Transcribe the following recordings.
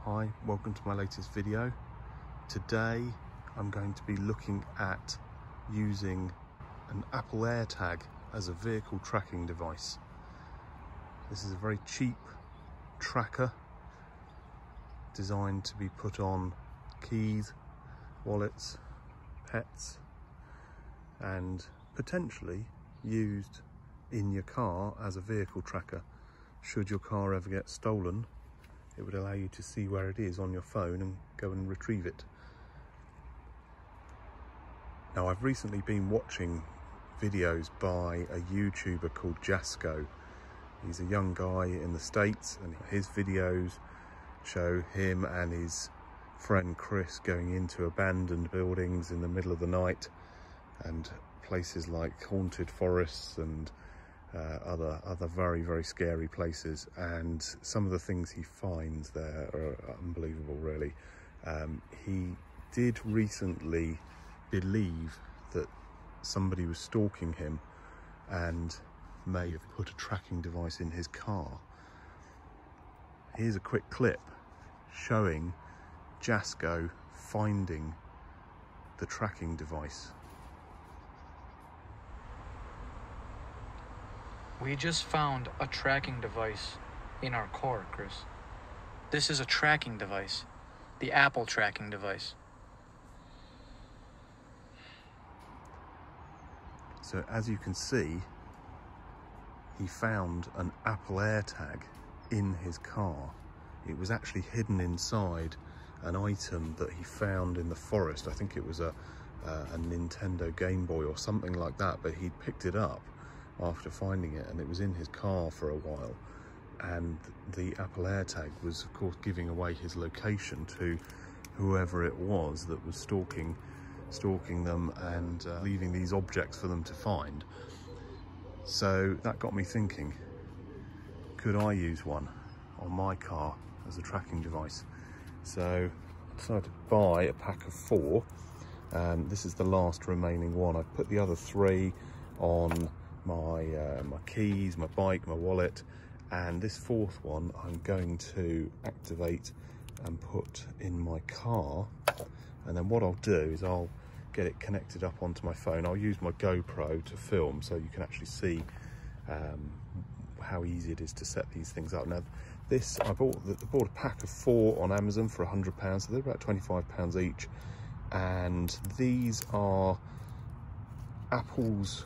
Hi, welcome to my latest video. Today I'm going to be looking at using an Apple Airtag as a vehicle tracking device. This is a very cheap tracker designed to be put on keys, wallets, pets, and potentially used in your car as a vehicle tracker. Should your car ever get stolen, it would allow you to see where it is on your phone and go and retrieve it. Now, I've recently been watching videos by a YouTuber called Jasko. He's a young guy in the States, and his videos show him and his friend Chris going into abandoned buildings in the middle of the night and places like haunted forests and other very scary places, and some of the things he finds there are unbelievable, really. He did recently believe that somebody was stalking him and may have put a tracking device in his car. Here's a quick clip showing Jasko finding the tracking device. We just found a tracking device in our car, Chris. This is a tracking device, the Apple tracking device. So as you can see, he found an Apple Airtag in his car. It was actually hidden inside an item that he found in the forest. I think it was a Nintendo Game Boy or something like that, but he'd picked it up after finding it, and it was in his car for a while. And the Apple Airtag was, of course, giving away his location to whoever it was that was stalking them and leaving these objects for them to find. So that got me thinking, could I use one on my car as a tracking device? So I decided to buy a pack of 4. This is the last remaining one. I've put the other 3 on my keys, my bike, my wallet, and this 4th one I'm going to activate and put in my car. And then what I'll do is I'll get it connected up onto my phone. I'll use my GoPro to film so you can actually see how easy it is to set these things up. Now this, I bought a pack of 4 on Amazon for £100, so they're about £25 each, and these are Apple's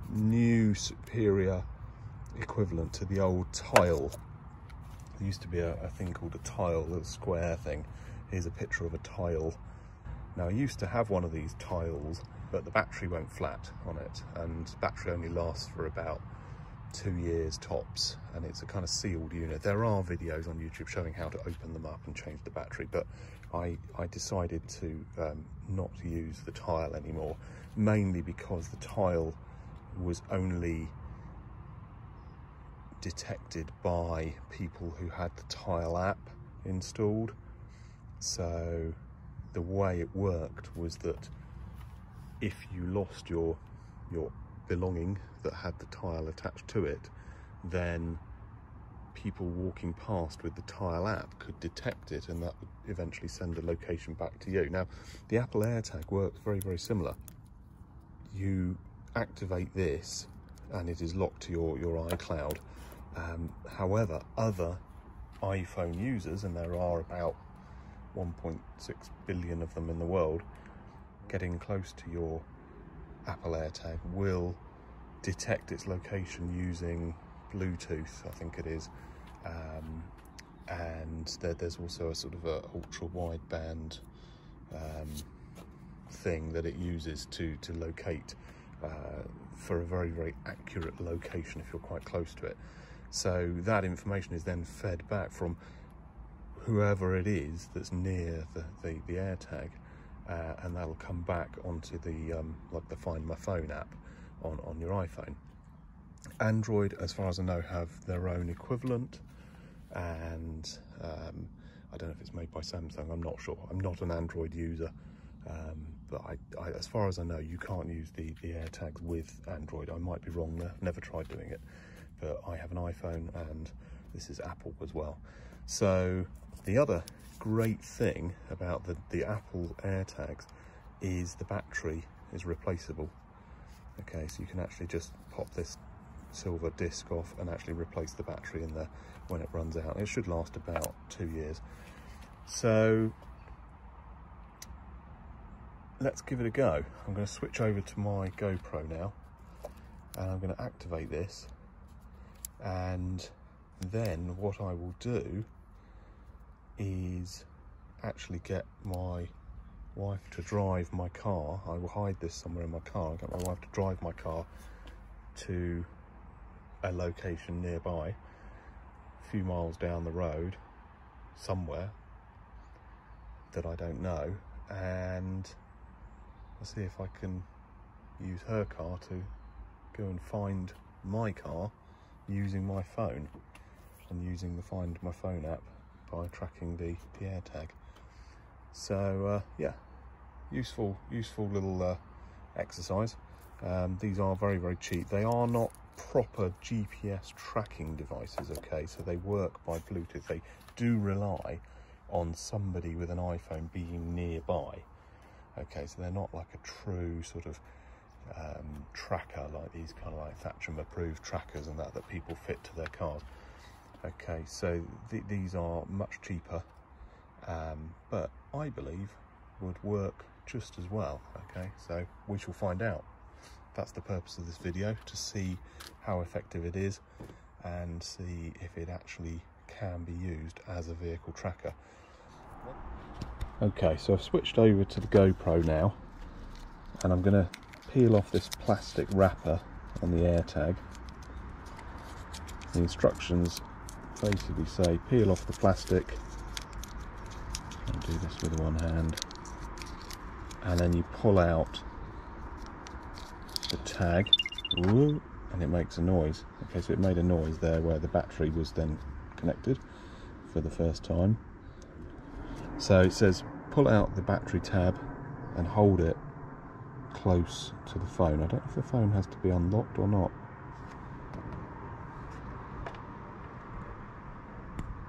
new superior equivalent to the old tile. There used to be a thing called a tile, a square thing. Here's a picture of a tile. Now I used to have one of these tiles, but the battery went flat on it, and battery only lasts for about 2 years tops, and it's a kind of sealed unit. There are videos on YouTube showing how to open them up and change the battery, but I decided to not use the tile anymore, mainly because the tile was only detected by people who had the Tile app installed. So the way it worked was that if you lost your belonging that had the Tile attached to it, then people walking past with the Tile app could detect it, and that would eventually send a location back to you. Now the Apple Airtag works very similar. You activate this and it is locked to your iCloud. However, other iPhone users, and there are about 1.6 billion of them in the world, getting close to your Apple Airtag will detect its location using Bluetooth, I think it is, and there's also a sort of a ultra wideband thing that it uses to locate for a very accurate location if you're quite close to it. So that information is then fed back from whoever it is that's near the AirTag, and that'll come back onto the like the Find My Phone app on your iPhone. Android, as far as I know, have their own equivalent, and I don't know if it's made by Samsung, I'm not sure. I'm not an Android user, but I, as far as I know, you can't use the AirTags with Android. I might be wrong there, never tried doing it, but I have an iPhone and this is Apple as well. So the other great thing about the Apple Airtags is the battery is replaceable. Okay, so you can actually just pop this silver disc off and actually replace the battery in there when it runs out. It should last about 2 years. So let's give it a go. I'm going to switch over to my GoPro now, and I'm going to activate this, and then what I will do is actually get my wife to drive my car. I will hide this somewhere in my car and get my wife to drive my car to a location nearby, a few miles down the road somewhere that I don't know, and I'll see if I can use her car to go and find my car using my phone and using the Find My Phone app by tracking the AirTag. So yeah, useful little exercise. These are very, very cheap. They are not proper GPS tracking devices, okay, so they work by Bluetooth. They do rely on somebody with an iPhone being nearby. Okay, so they're not like a true sort of tracker, like these kind of like Thatcham approved trackers and that people fit to their cars. Okay, so these are much cheaper, but I believe would work just as well. Okay, so we shall find out. That's the purpose of this video, to see how effective it is and see if it actually can be used as a vehicle tracker. Okay, so I've switched over to the GoPro now, and I'm going to peel off this plastic wrapper on the AirTag. The instructions basically say peel off the plastic, I'll do this with one hand, and then you pull out the tag. Ooh, and it makes a noise. Okay, so it made a noise there where the battery was then connected for the first time. So it says pull out the battery tab and hold it close to the phone. I don't know if the phone has to be unlocked or not.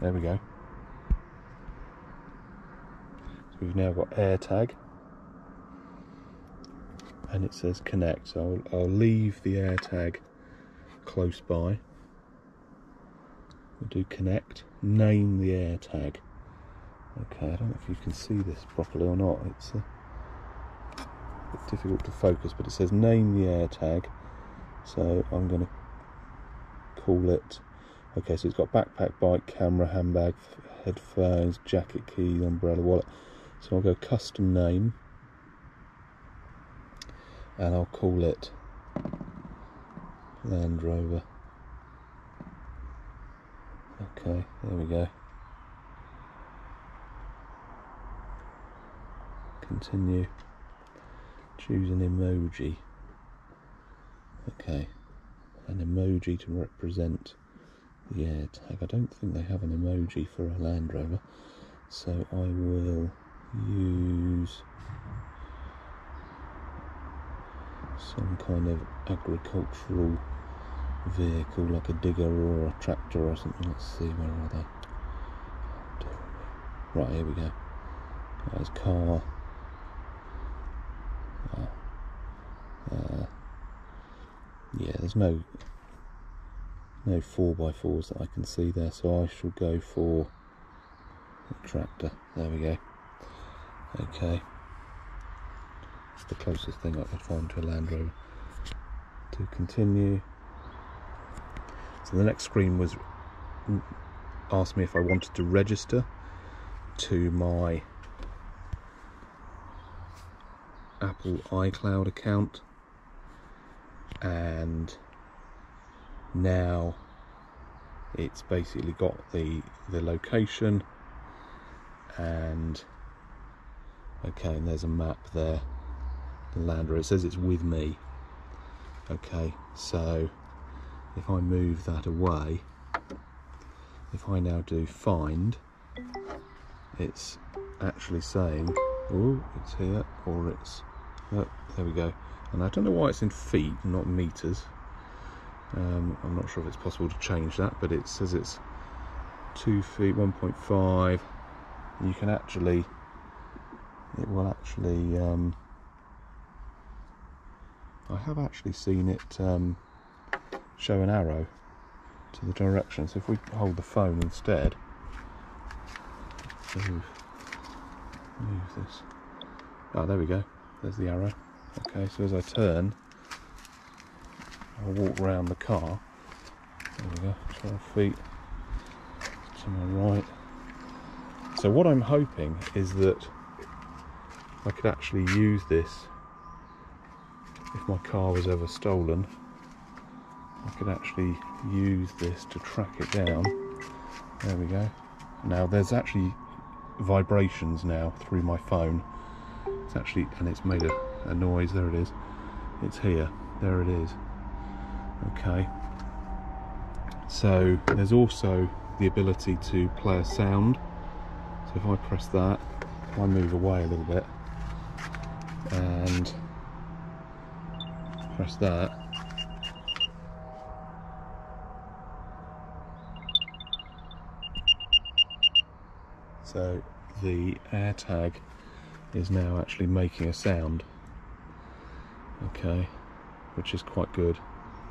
There we go. So we've now got AirTag, and it says connect. So I'll leave the AirTag close by. We'll do connect, name the AirTag. Okay, I don't know if you can see this properly or not. It's a bit difficult to focus, but it says name the AirTag. So I'm going to call it, okay, so it's got backpack, bike, camera, handbag, headphones, jacket, keys, umbrella, wallet. So I'll go custom name, and I'll call it Land Rover. Okay, there we go. Continue. Choose an emoji. Okay, an emoji to represent the AirTag. I don't think they have an emoji for a Land Rover, so I will use some kind of agricultural vehicle, like a digger or a tractor or something. Let's see, where are they? Right, here we go. There's car. Yeah, there's no 4x4s that I can see there, so I shall go for a tractor. There we go. Okay, it's the closest thing I could find to a Land Rover. To continue. So the next screen was asked me if I wanted to register to my Apple iCloud account, and now it's basically got the location, and okay, and there's a map there, the Land Rover. It says it's with me. Okay, so if I move that away, if I now do find, it's actually saying, oh, it's here, or it's, oh, there we go. And I don't know why it's in feet, not meters. I'm not sure if it's possible to change that, but it says it's 2 feet, 1.5, You can actually, it will actually, I have actually seen it show an arrow to the direction. So if we hold the phone instead, move this. Oh, there we go. There's the arrow. Okay, so as I turn, I'll walk round the car. There we go, 12 feet to my right. So what I'm hoping is that I could actually use this if my car was ever stolen. I could actually use this to track it down. There we go. Now there's actually vibrations now through my phone. It's actually, and it's made a noise. There it is. It's here. There it is. Okay. So there's also the ability to play a sound. So if I press that, if I move away a little bit and press that, so the AirTag is now actually making a sound, okay, which is quite good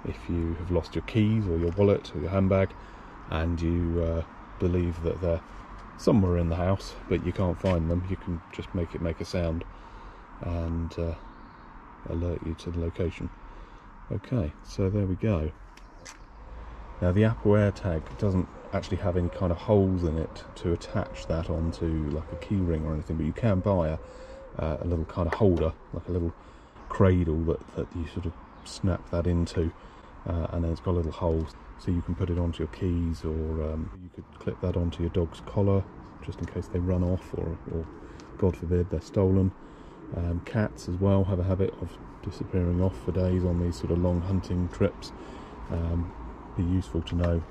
if you have lost your keys or your wallet or your handbag and you believe that they're somewhere in the house but you can't find them. You can just make it make a sound and alert you to the location. Okay, so there we go. Now the Apple Airtag doesn't actually have any kind of holes in it to attach that onto like a key ring or anything, but you can buy a little kind of holder, like a little cradle that you sort of snap that into, and then it's got little holes so you can put it onto your keys, or you could clip that onto your dog's collar just in case they run off, or God forbid they're stolen. Cats as well have a habit of disappearing off for days on these sort of long hunting trips. Be useful to know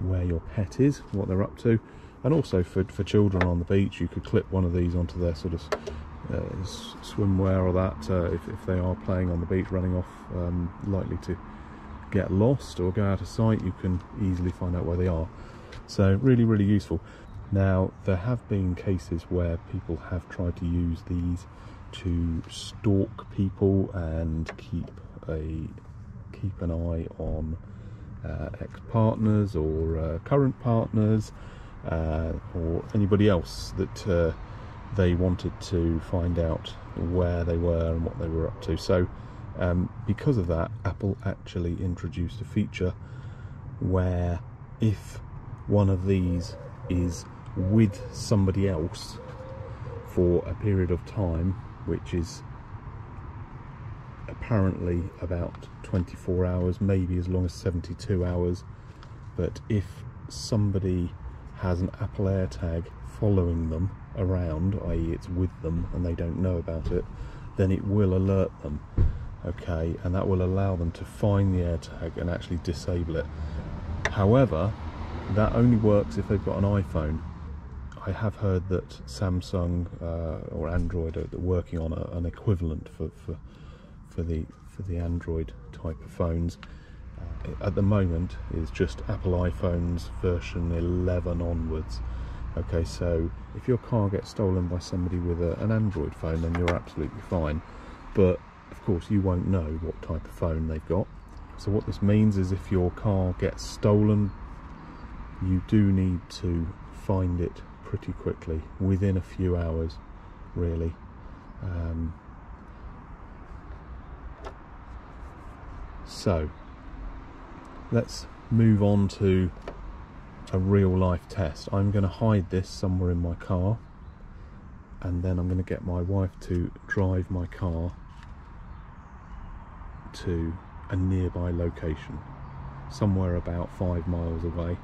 where your pet is, what they're up to. And also for children on the beach, you could clip one of these onto their sort of swimwear or that, if they are playing on the beach, running off, likely to get lost or go out of sight, you can easily find out where they are. So really, really useful. Now there have been cases where people have tried to use these to stalk people and keep an eye on ex-partners or current partners, or anybody else that they wanted to find out where they were and what they were up to. So because of that, Apple actually introduced a feature where if one of these is with somebody else for a period of time, which is apparently about 24 hours, maybe as long as 72 hours, but if somebody has an Apple Airtag following them around, i.e. it's with them and they don't know about it, then it will alert them, okay, and that will allow them to find the AirTag and actually disable it. However, that only works if they've got an iPhone. I have heard that Samsung or Android are working on an equivalent for the Android type of phones. At the moment it's just Apple iPhones version 11 onwards. Okay, so if your car gets stolen by somebody with an Android phone, then you're absolutely fine, but of course you won't know what type of phone they've got. So what this means is if your car gets stolen, you do need to find it pretty quickly, within a few hours really. So let's move on to a real life test. I'm going to hide this somewhere in my car, and then I'm going to get my wife to drive my car to a nearby location, somewhere about 5 miles away,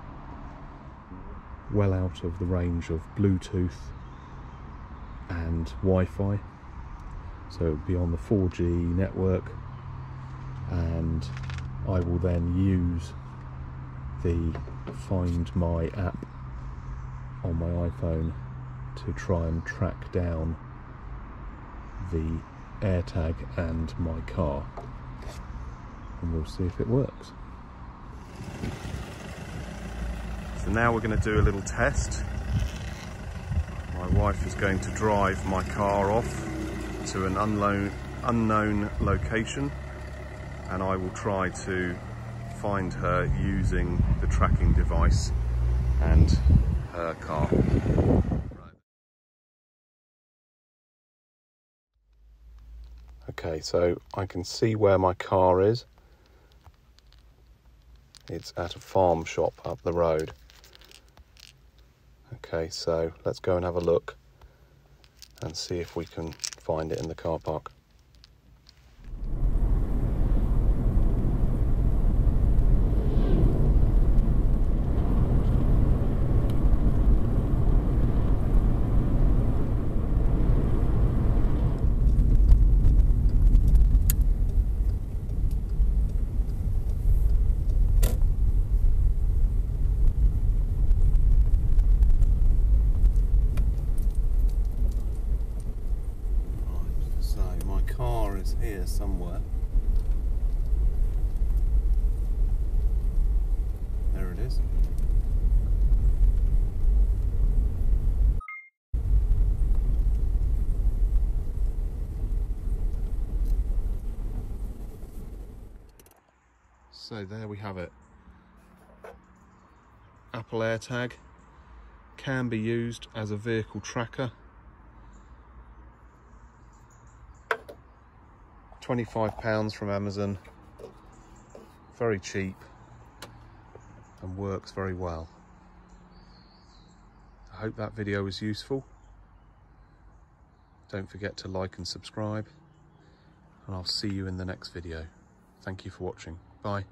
well out of the range of Bluetooth and Wi-Fi, so it'll be on the 4G network, and I will then use the Find My app on my iPhone to try and track down the AirTag and my car, and we'll see if it works. So now we're going to do a little test. wife is going to drive my car off to an unknown location, and I will try to find her using the tracking device and her car. Okay, so I can see where my car is. It's at a farm shop up the road. Okay, so let's go and have a look and see if we can find it in the car park. Car is here somewhere. There it is. So there we have it. Apple Airtag can be used as a vehicle tracker. £25 from Amazon, very cheap and works very well. I hope that video was useful. Don't forget to like and subscribe, and I'll see you in the next video. Thank you for watching. Bye.